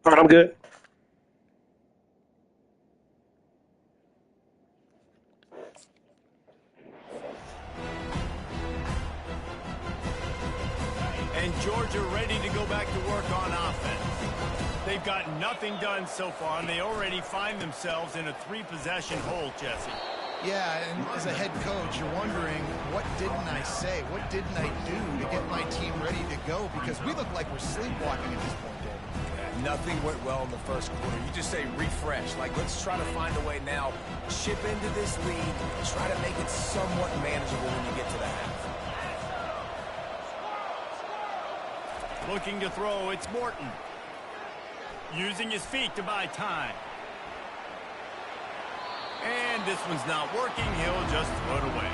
All right, I'm good. And Georgia ready to go back to work on offense. They've got nothing done so far, and they already find themselves in a three-possession hole, Jesse. Yeah, and as a head coach, you're wondering, what didn't I say? What didn't I do to get my team ready to go? Because we look like we're sleepwalking at this point, Dave. Yeah, nothing went well in the first quarter. You just say refresh. Like, let's try to find a way now. Chip into this lead. Try to make it somewhat manageable when you get to the half. Looking to throw, it's Morton. Using his feet to buy time. And this one's not working. He'll just throw it away.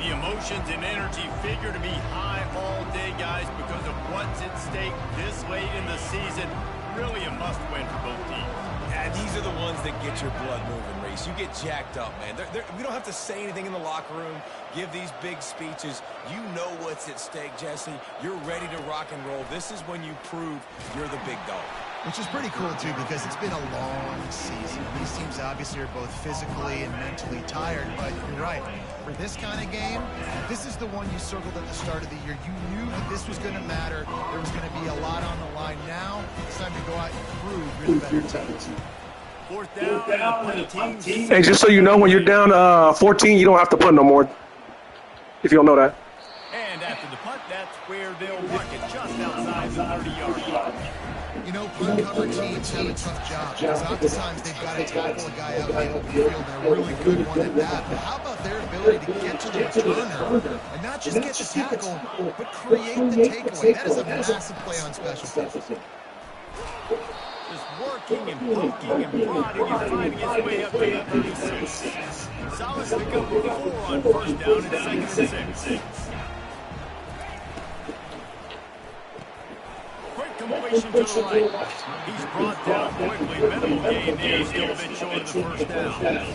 The emotions and energy figure to be high all day, guys, because of what's at stake this late in the season. Really a must-win for both teams. Yeah, these are the ones that get your blood moving, Reese. You get jacked up, man. We don't have to say anything in the locker room, give these big speeches. You know what's at stake, Jesse. You're ready to rock and roll. This is when you prove you're the big dog. Which is pretty cool, too, because it's been a long season. These teams obviously are both physically and mentally tired, but you're right. For this kind of game, this is the one you circled at the start of the year. You knew that this was going to matter. There was going to be a lot on the line. Now it's time to go out and prove you're the better team. Fourth down, and Hey, just so you know, when you're down 14, you don't have to punt no more. If you don't know that. And after the punt, that's where they'll mark it just outside the 30-yard line. You know, punt cover teams have a tough job because oftentimes they've got to tackle a guy out in the open field and a really good one at that. But how about their ability to get to the returner and not just get the tackle, but create the takeaway? That is a massive play on special teams. Just working and poking and prodding and finding his way up to the 36. Solid pick up of 4 on first down and second and 6. Completion to the right. He's brought down quickly. Minimal gain there. Still a bit short of the first down.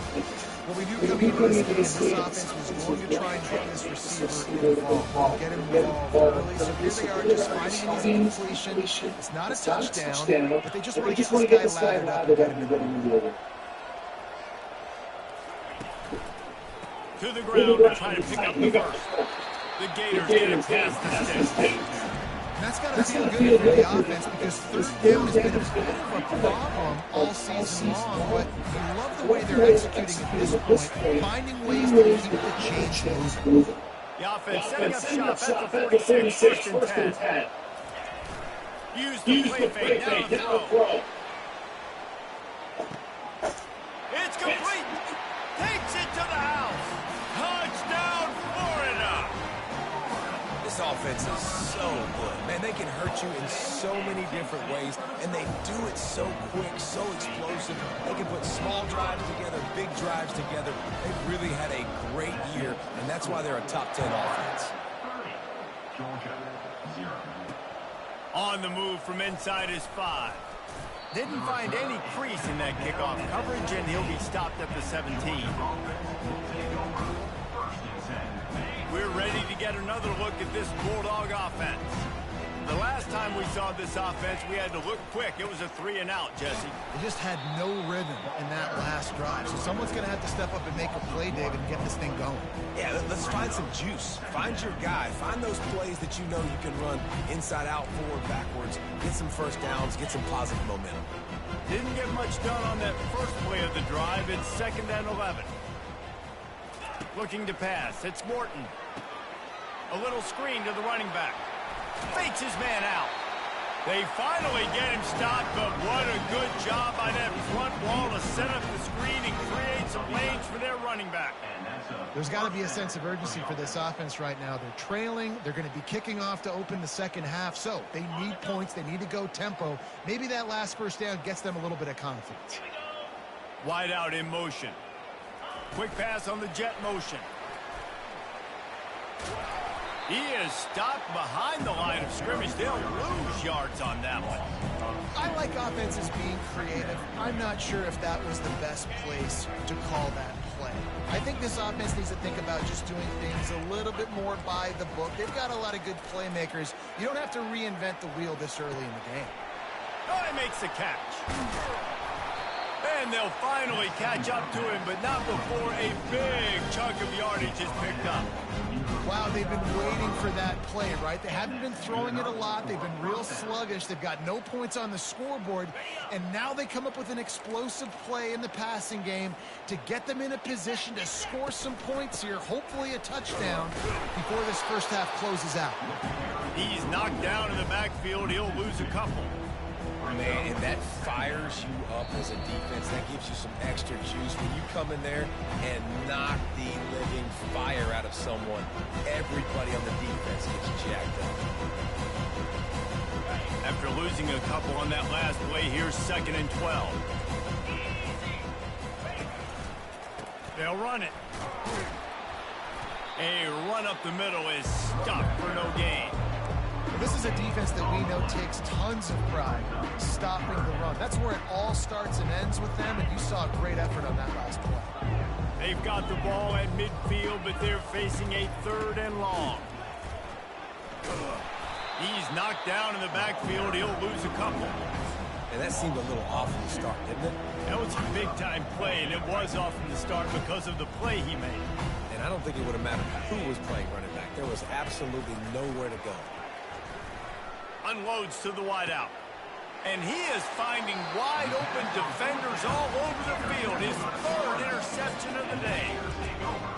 Well, we knew coming into this game, this offense was going to try and get this receiver involved, get him involved early. So here they are, just finding an easy completion. It's not a touchdown, but they just want to get this guy lathered up and get him in the over. To the ground to try to pick up the first. The Gators get him past the stick. And that's got to feel good for the offense because third down has been a bit of a problem all season long, but you love the way they're executing at this point, finding ways to keep the change moving. The offense setting up shop at the 46, first and 10. Use the play fake, now the throw. It's complete. Takes it to the house. Touchdown, Florida. This offense is so good. Man, they can hurt you in so many different ways, and they do it so quick, so explosive. They can put small drives together, big drives together. They've really had a great year, and that's why they're a top 10 offense. On the move from inside his 5. Didn't find any crease in that kickoff coverage, and he'll be stopped at the 17. We're ready to get another look at this Bulldog offense. The last time we saw this offense, we had to look quick. It was a 3-and-out, Jesse. They just had no rhythm in that last drive. So someone's going to have to step up and make a play, David, and get this thing going. Yeah, let's find some juice. Find your guy. Find those plays that you know you can run inside out, forward, backwards. Get some first downs. Get some positive momentum. Didn't get much done on that first play of the drive. It's 2nd and 11. Looking to pass. It's Morton. A little screen to the running back. Fakes his man out. They finally get him stopped, but what a good job by that front wall to set up the screen and create some lanes for their running back. There's got to be a sense of urgency for this offense right now. They're trailing. They're going to be kicking off to open the second half. So they need points. They need to go tempo. Maybe that last first down gets them a little bit of confidence. Wide out in motion. Quick pass on the jet motion. He is stopped behind the line of scrimmage. They'll lose yards on that one. I like offenses being creative. I'm not sure if that was the best place to call that play. I think this offense needs to think about just doing things a little bit more by the book. They've got a lot of good playmakers. You don't have to reinvent the wheel this early in the game. Oh, he makes the catch. And they'll finally catch up to him, but not before a big chunk of yardage is picked up. Wow, they've been waiting for that play, right? They haven't been throwing it a lot. They've been real sluggish. They've got no points on the scoreboard. And now they come up with an explosive play in the passing game to get them in a position to score some points here, hopefully a touchdown, before this first half closes out. He's knocked down in the backfield. He'll lose a couple. Man, and that fires you up as a defense. That gives you some extra juice when you come in there and knock the living fire out of someone. Everybody on the defense gets jacked up. After losing a couple on that last play, here's 2nd and 12. They'll run it. A run up the middle is stopped for no gain. This is a defense that we know takes tons of pride stopping the run. That's where it all starts and ends with them, and you saw a great effort on that last play. They've got the ball at midfield, but they're facing a 3rd and long. He's knocked down in the backfield. He'll lose a couple. And that seemed a little off from the start, didn't it? That was a big-time play, and it was off from the start because of the play he made. And I don't think it would have mattered who was playing running back. There was absolutely nowhere to go. Unloads to the wideout. And he is finding wide-open defenders all over the field. His 3rd interception of the day.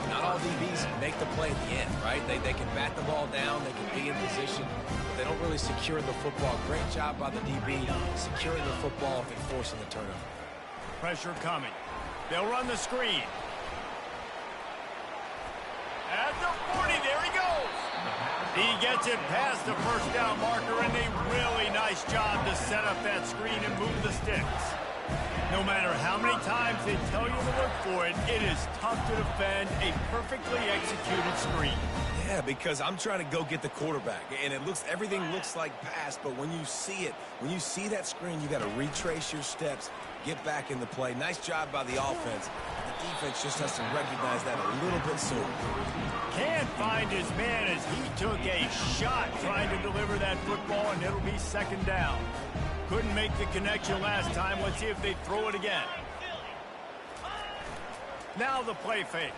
Not all DBs make the play at the end, right? They can bat the ball down, they can be in position, but they don't really secure the football. Great job by the DB securing the football and forcing the turnover. Pressure coming. They'll run the screen. At the 40, there he goes. He gets it past the first down marker, and a really nice job to set up that screen and move the sticks. No matter how many times they tell you to look for it, it is tough to defend a perfectly executed screen. Yeah, because I'm trying to go get the quarterback, and everything looks like pass, but when you see it, when you see that screen, you got to retrace your steps, get back in the play. Nice job by the offense. The defense just has to recognize that a little bit sooner. Can't find his man as he took a shot trying to deliver that football, and it'll be 2nd down. Couldn't make the connection last time. Let's see if they throw it again. Now the play fake.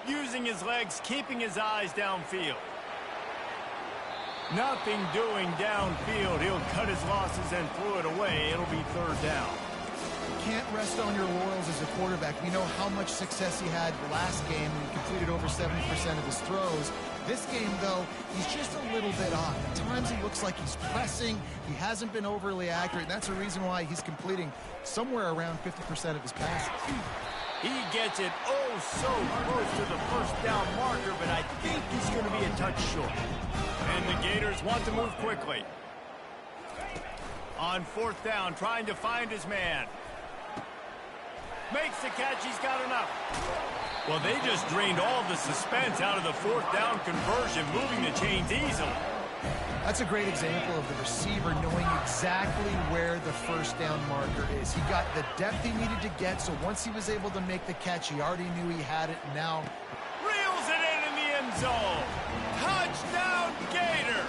Using his legs, keeping his eyes downfield. Nothing doing downfield. He'll cut his losses and throw it away. It'll be 3rd down. Can't rest on your laurels as a quarterback. We know how much success he had last game when he completed over 70% of his throws. This game, though, he's just a little bit off. At times he looks like he's pressing. He hasn't been overly accurate, and that's a reason why he's completing somewhere around 50% of his passes. He gets it so close to the first down marker, but I think he's going to be a touch short. And the Gators want to move quickly. On 4th down, trying to find his man. Makes the catch. He's got enough. Well, they just drained all the suspense out of the 4th down conversion, moving the chains easily. That's a great example of the receiver knowing exactly where the first down marker is. He got the depth he needed to get, so once he was able to make the catch, he already knew he had it. Now reels it in the end zone. Touchdown, Gator.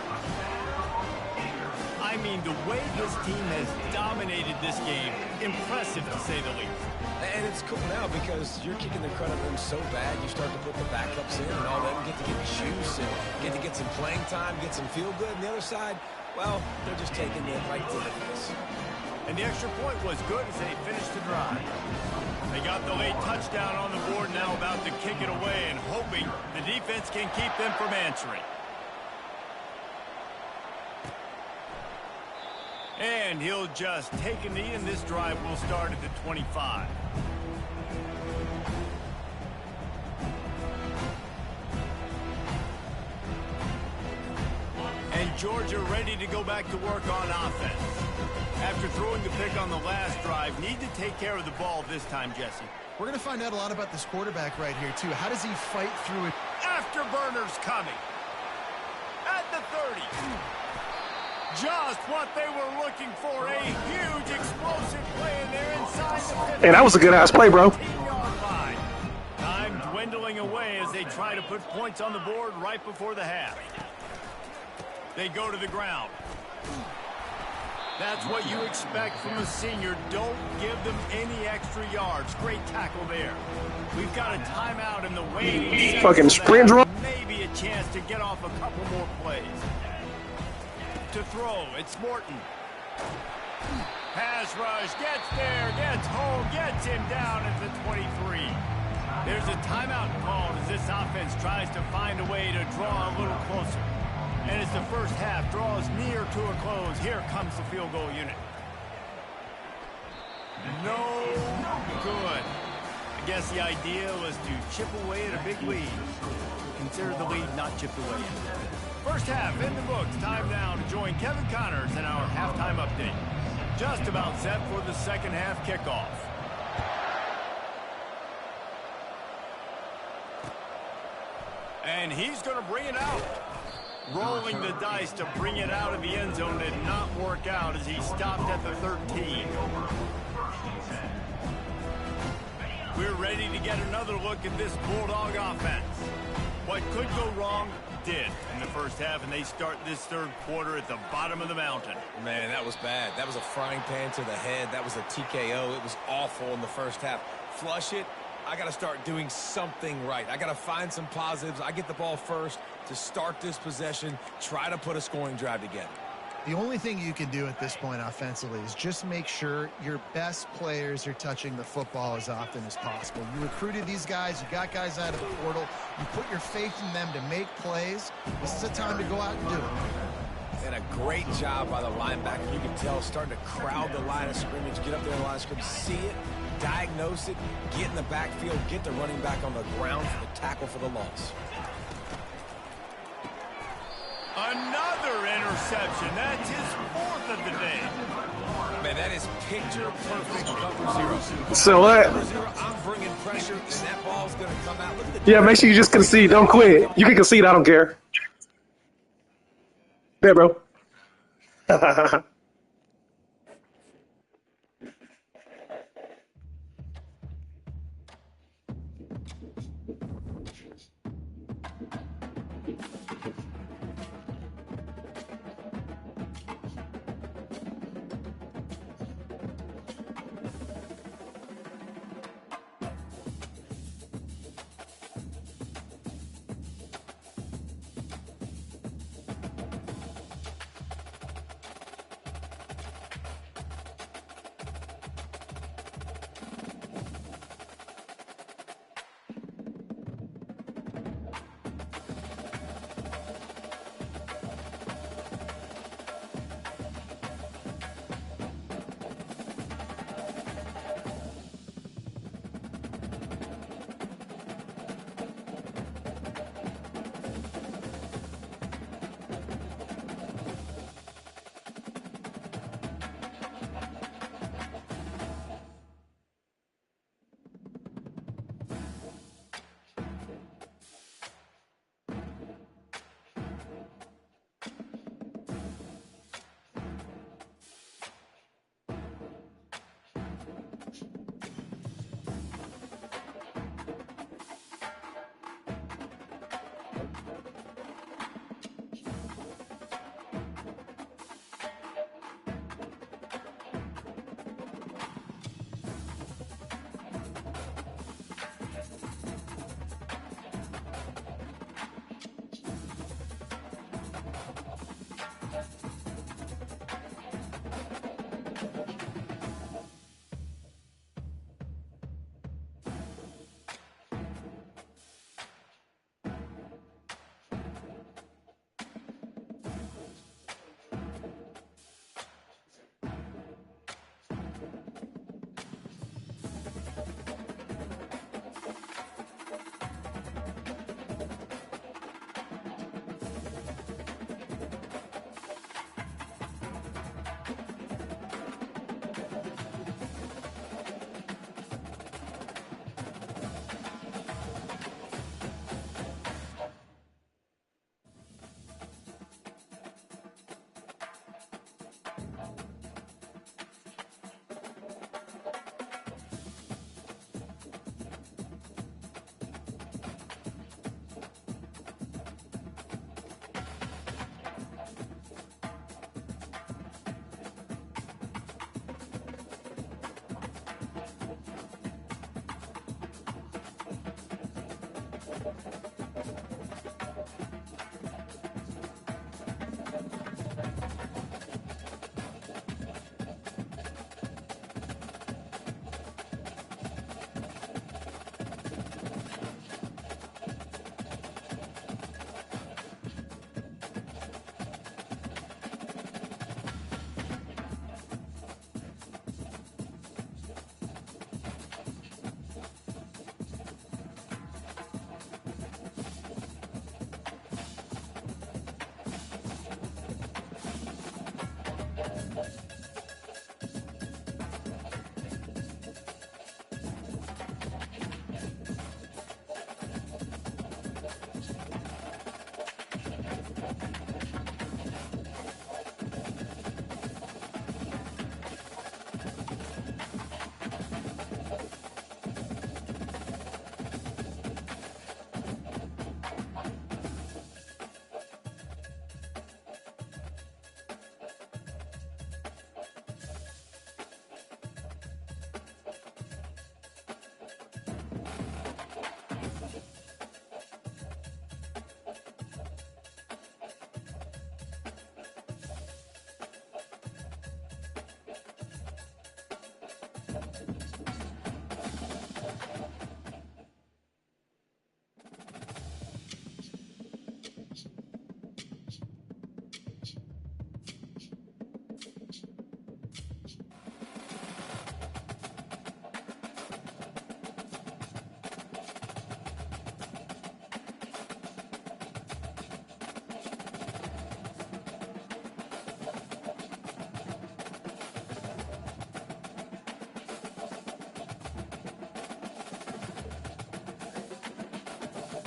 I mean, the way his team has dominated this game, impressive to say the least. And it's cool now because you're kicking the crud out of them so bad, you start to put the backups in and all that and get to get juice and get to get some playing time, get some feel good. And the other side, well, they're just taking it right to the face. And the extra point was good as they finished the drive. They got the late touchdown on the board, now about to kick it away and hoping the defense can keep them from answering. And he'll just take a knee, and this drive will start at the 25. And Georgia ready to go back to work on offense. After throwing the pick on the last drive, need to take care of the ball this time, Jesse. we're going to find out a lot about this quarterback right here, too. How does he fight through it? Afterburners coming. At the 30. Just what they were looking for. A huge explosive play in there inside the 50. Hey, that was a good-ass play, bro. Time dwindling away as they try to put points on the board right before the half. They go to the ground. That's what you expect from a senior. Don't give them any extra yards. Great tackle there. We've got a timeout in the waiting. Fucking sprint draw. Maybe a chance to get off a couple more plays. To throw, it's Morton. Pass rush, gets there, gets home, gets him down at the 23. There's a timeout called as this offense tries to find a way to draw a little closer. And as the first half draws near to a close, here comes the field goal unit. No good. I guess the idea was to chip away at a big lead. Consider the lead not chipped away. First half in the books. Time now to join Kevin Connors in our halftime update. Just about set for the second half kickoff. And he's going to bring it out. Rolling the dice to bring it out of the end zone did not work out as he stopped at the 13. We're ready to get another look at this Bulldog offense. What could go wrong did in the first half, and they start this third quarter at the bottom of the mountain. Man, that was bad. That was a frying pan to the head. That was a TKO. It was awful in the first half. Flush it. I got to start doing something right. I got to find some positives. I get the ball first to start this possession, try to put a scoring drive together. The only thing you can do at this point offensively is just make sure your best players are touching the football as often as possible. You recruited these guys. You got guys out of the portal. You put your faith in them to make plays. This is a time to go out and do it. And a great job by the linebacker. You can tell starting to crowd the line of scrimmage, get up there in the line of scrimmage, see it, diagnose it, get in the backfield, get the running back on the ground for the tackle for the loss. Another interception. That's his fourth of the day. Man, that is picture-perfect cover zero. So what? Cover zero, I'm bringing pressure, and that ball's going to come out. Look at the Yeah, make sure you just concede. Don't quit. You can concede. I don't care. Yeah, bro.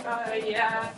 Yeah.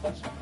Thanks.